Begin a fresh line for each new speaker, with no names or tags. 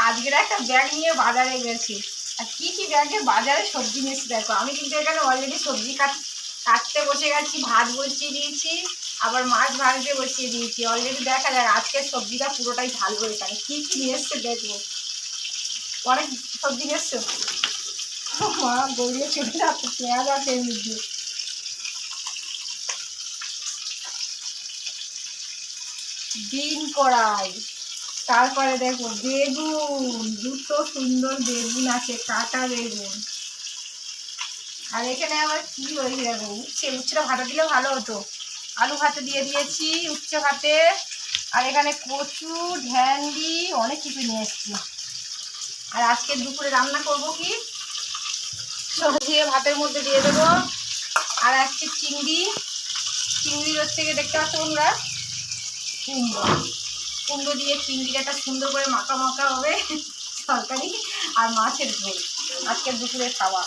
আজকের একটা ব্যাগ নিয়ে বাজারে গেছি। আর কি কি ব্যাগে বাজারে সবজি নিয়েছি দেখো। আমি কিন্তু এখানে অলরেডি সবজি কাটতে বসে গেছি, ভাত বসিয়ে দিয়েছি, আবার মাছ ভাজতে বসিয়ে দিয়েছি। অলরেডি দেখা যায় আজকের সবজিটা পুরোটাই ঢালবো। এখানে কি কি নিয়ে এসছে দেখবো। অনেক সবজি নিয়ে এসছো। মা গড়িয়ে চলে যাচ্ছে, পেঁয়াজ আছে এর মধ্যে। ডিম কড়াই, তারপরে দেখো বেগুন, দুটো সুন্দর বেগুন আছে, কাটা বেগুন। আর এখানে আবার কি হয়েছে দেখো, উচ্ছেটা ভাতে দিলে ভালো হতো। আলু ভাতে দিয়ে দিয়েছি, উচ্ছে ভাতে। আর এখানে কচু, ভেন্ডি, অনেক কিছু নিয়ে এসছি। আর আজকে দুপুরে রান্না করব কি, সবজি ভাতের মধ্যে দিয়ে দেবো। আর আজকে চিংড়ি হচ্ছে গিয়ে দেখতে পাচ্ছ তোমরা, কুমড়ো দিয়ে চিংড়ির একটা সুন্দর করে মাখা মাখা হবে তরকারি। আর মাছের ঝোল আজকের দুপুরে খাওয়া।